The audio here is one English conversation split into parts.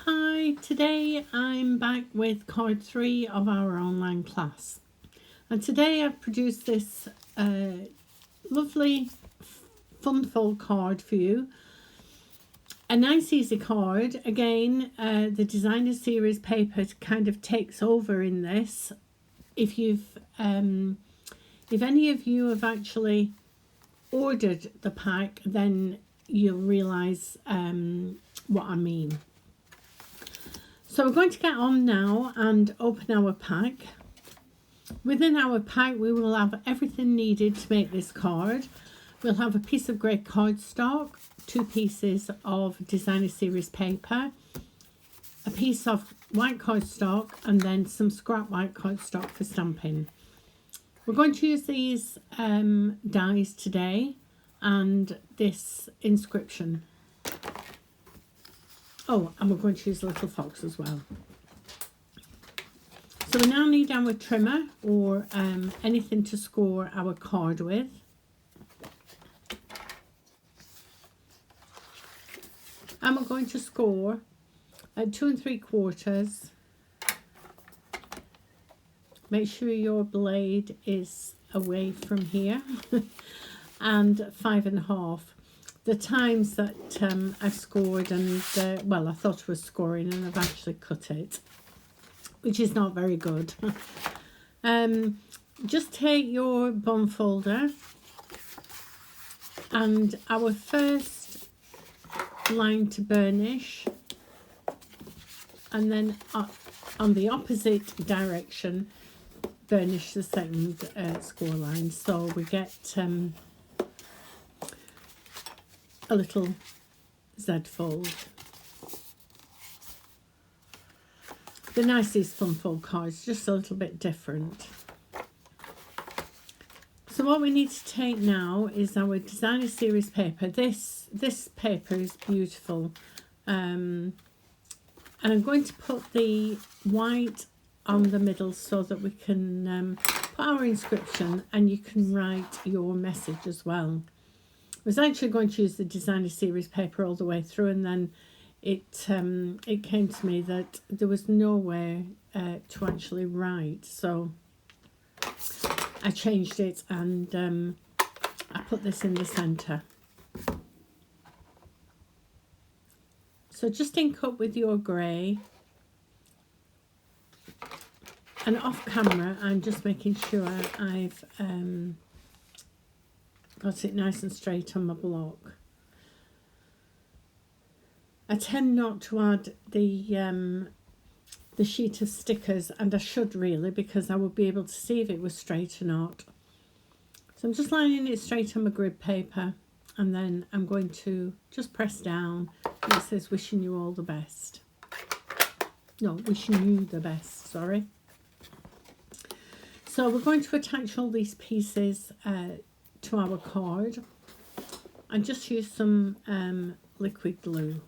Hi, today I'm back with card 3 of our online class. And today I've produced this lovely fun fold card for you. A nice easy card. Again, the designer series paper kind of takes over in this. If any of you have actually ordered the pack, then you'll realise what I mean. So we're going to get on now and open our pack. Within our pack we will have everything needed to make this card. We'll have a piece of grey cardstock, 2 pieces of designer series paper, a piece of white cardstock, and then some scrap white cardstock for stamping. We're going to use these dies today and this inscription. Oh, and we're going to use a little fox as well. So we now need our trimmer or anything to score our card with. And we're going to score at 2 3/4. Make sure your blade is away from here. And 5.5. The times that I've scored and, well, I thought I was scoring and I've actually cut it, which is not very good. Just take your bond folder and our first line to burnish, and then on the opposite direction burnish the second score line, so we get a little Z fold. The nicest fun fold cards, just a little bit different. So what we need to take now is our designer series paper. This paper is beautiful, and I'm going to put the white on the middle so that we can put our inscription and you can write your message as well. I was actually going to use the designer series paper all the way through, and then it came to me that there was nowhere to actually write, so I changed it and I put this in the centre. So just ink up with your grey, and off camera I'm just making sure I've got it nice and straight on my block. I tend not to add the sheet of stickers, and I should really, because I would be able to see if it was straight or not. So I'm just lining it straight on my grid paper, and then I'm going to just press down, and it says wishing you all the best. No, wishing you the best, sorry. So we're going to attach all these pieces to our card and just use some liquid glue.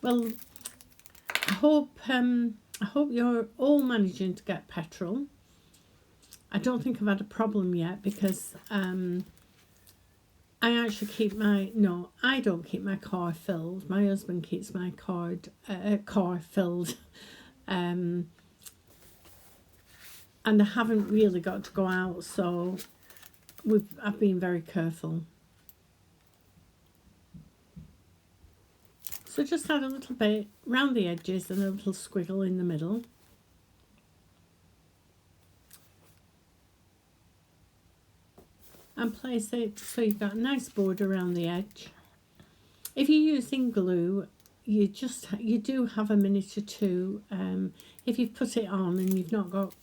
Well, I hope you're all managing to get petrol. I don't think I've had a problem yet, because I actually keep I don't keep my car filled. My husband keeps my car filled. And I haven't really got to go out, so I've been very careful. So just add a little bit round the edges and a little squiggle in the middle. And place it so you've got a nice border around the edge. If you're using glue, you do have a minute or two. If you've put it on and you've not got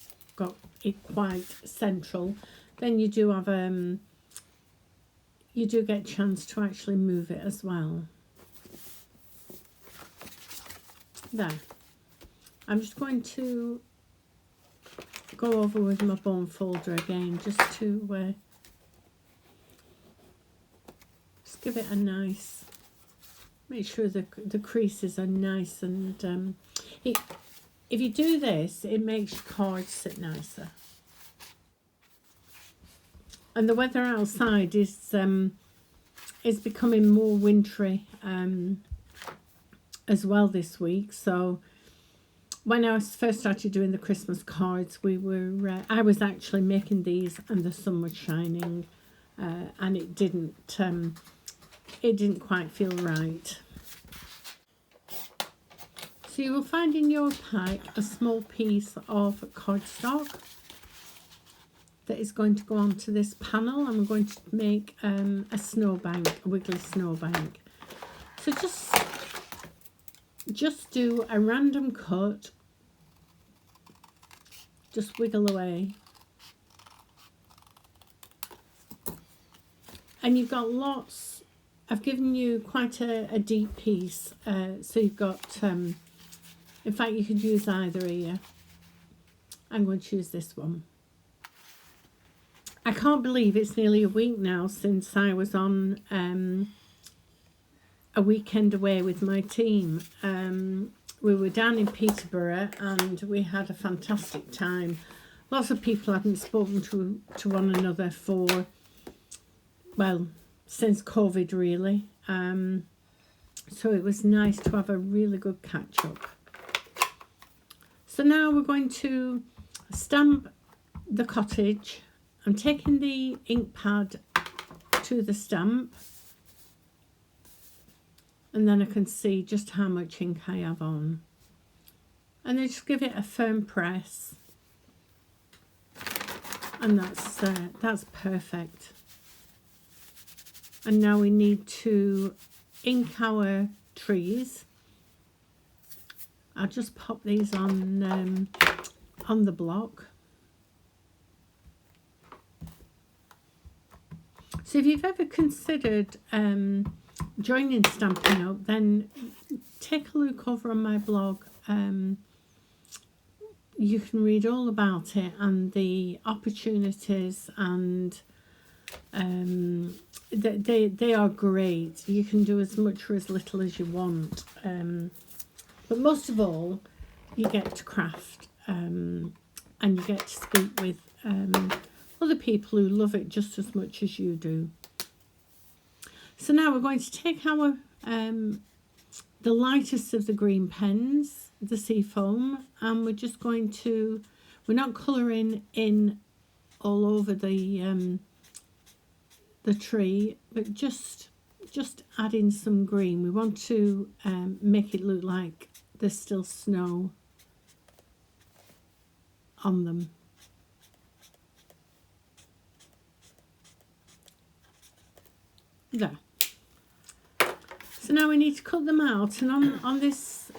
it quite central, then you do have you do get a chance to actually move it as well. There. I'm just going to go over with my bone folder again, just to just give it a nice, make sure the creases are nice, and if you do this, it makes your cards sit nicer. And the weather outside is becoming more wintry. as well this week. So when I first started doing the Christmas cards, I was actually making these and the sun was shining, and it didn't quite feel right. So you will find in your pack a small piece of cardstock that is going to go onto this panel, and we're going to make a snowbank, a wiggly snowbank. So just do a random cut, just wiggle away, and you've got lots. I've given you quite a deep piece, so you've got in fact you could use either ear. I'm going to use this one. I can't believe it's nearly a week now since I was on a weekend away with my team. We were down in Peterborough and we had a fantastic time. Lots of people hadn't spoken to one another for, well, since COVID really. So it was nice to have a really good catch up. So now we're going to stamp the cottage. I'm taking the ink pad to the stamp, and then I can see just how much ink I have on, and then just give it a firm press, and that's perfect. And now we need to ink our trees. I'll just pop these on the block. So if you've ever considered joining Stampin' Up, then take a look over on my blog. You can read all about it and the opportunities, and they are great. You can do as much or as little as you want. But most of all, you get to craft, and you get to speak with other people who love it just as much as you do. So now we're going to take our the lightest of the green pens, the Seafoam, and we're just going to, we're not colouring in all over the tree, but just adding some green. We want to make it look like there's still snow on them. There. So now we need to cut them out, and on this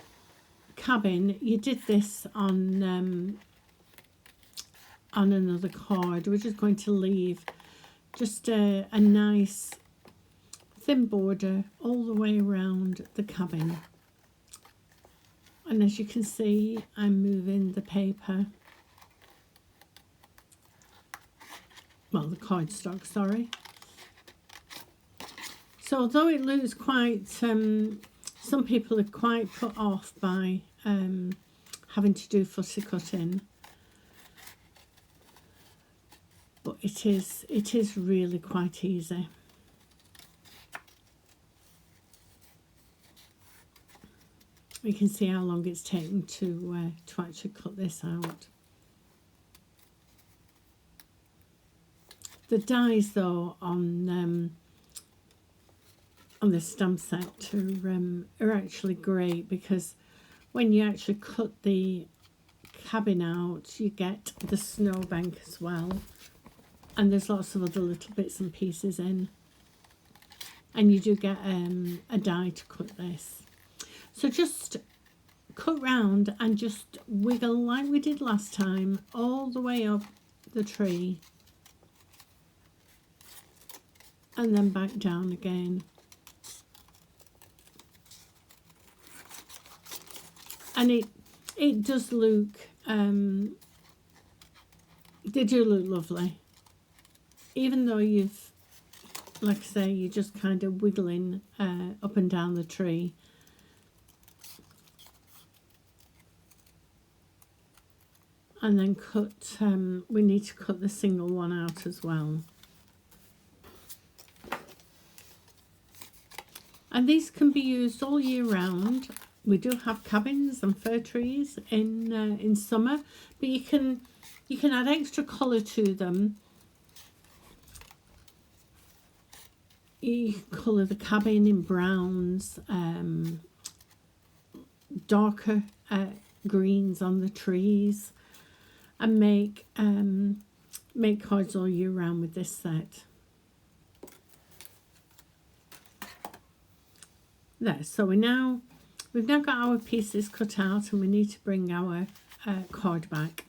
cabin you did this on another card. We're just going to leave just a nice thin border all the way around the cabin, and as you can see I'm moving the paper, well, the cardstock, sorry. So although it looks quite, some people are quite put off by having to do fussy cutting, but it is really quite easy. You can see how long it's taken to actually cut this out. The dies though on the stamp set are actually great, because when you actually cut the cabin out you get the snowbank as well, and there's lots of other little bits and pieces in, and you do get a die to cut this. So just cut round and just wiggle like we did last time all the way up the tree, and then back down again. And it does look, they do look lovely. Even though you've, like I say, you're just kind of wiggling up and down the tree. And then cut, we need to cut the single one out as well. And these can be used all year round. we do have cabins and fir trees in summer, but you can add extra colour to them. You can colour the cabin in browns, darker greens on the trees, and make cards all year round with this set. There, so we've now got our pieces cut out, and we need to bring our card back.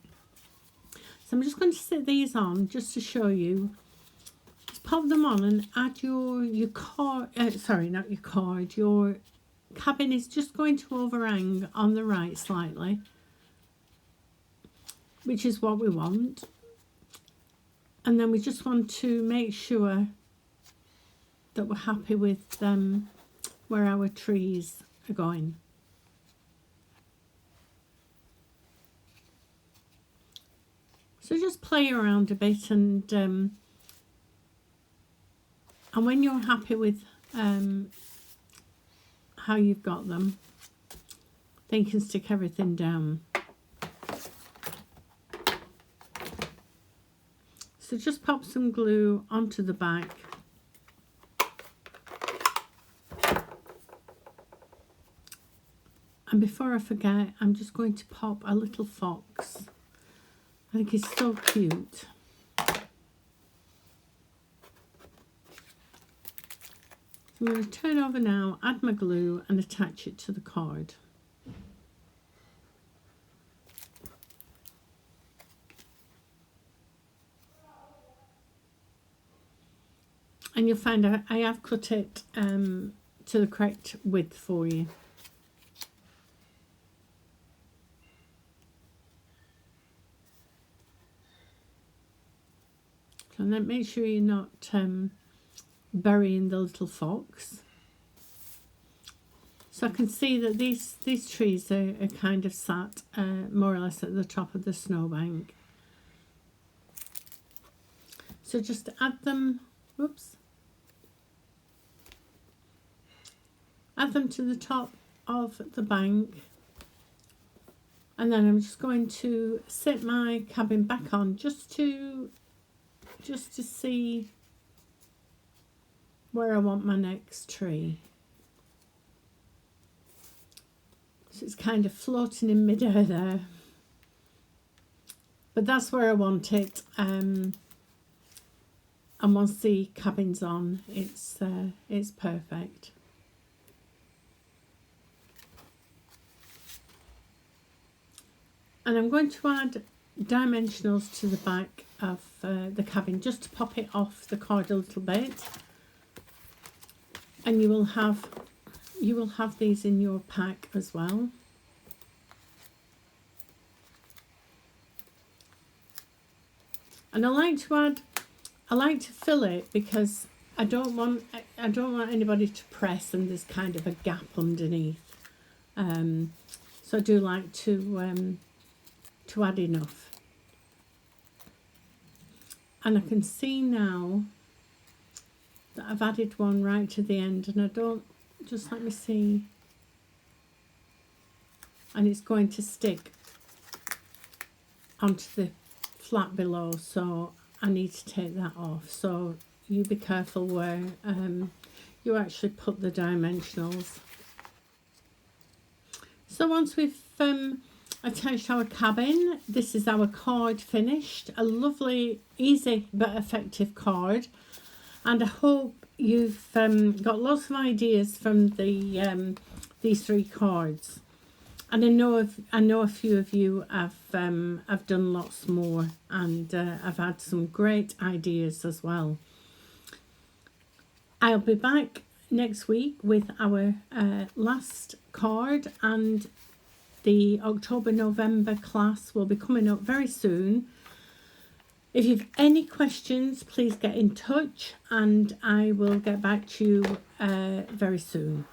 So I'm just going to sit these on just to show you. Just pop them on and add your card. Sorry, not your card. Your cabin is just going to overhang on the right slightly, which is what we want. And then we just want to make sure that we're happy with where our trees are going. So just play around a bit, and when you're happy with how you've got them, then you can stick everything down. So just pop some glue onto the back. And before I forget, I'm just going to pop a little fox. I think he's so cute. I'm going to turn over now, add my glue and attach it to the card. And you'll find I have cut it to the correct width for you. So then make sure you're not burying the little fox. So I can see that these trees are kind of sat more or less at the top of the snowbank. So just add them, whoops, add them to the top of the bank, and then I'm just going to sit my cabin back on just to see where I want my next tree. So it's kind of floating in midair there, but that's where I want it. And once the cabin's on, it's perfect. And I'm going to add dimensionals to the back of the cabin just to pop it off the card a little bit. And you will have these in your pack as well. And I like to fill it because I don't want anybody to press and there's kind of a gap underneath. So I do like to add enough. And I can see now that I've added one right to the end, and I don't, just let me see, and it's going to stick onto the flat below, so I need to take that off. So you be careful where you actually put the dimensionals. So once we've attached our cabin, this is our card finished. A lovely, easy but effective card. And I hope you've got lots of ideas from these 3 cards. And I know a few of you have done lots more, and I've had some great ideas as well. I'll be back next week with our last card, and the October-November class will be coming up very soon. If you've any questions, please get in touch and I will get back to you very soon.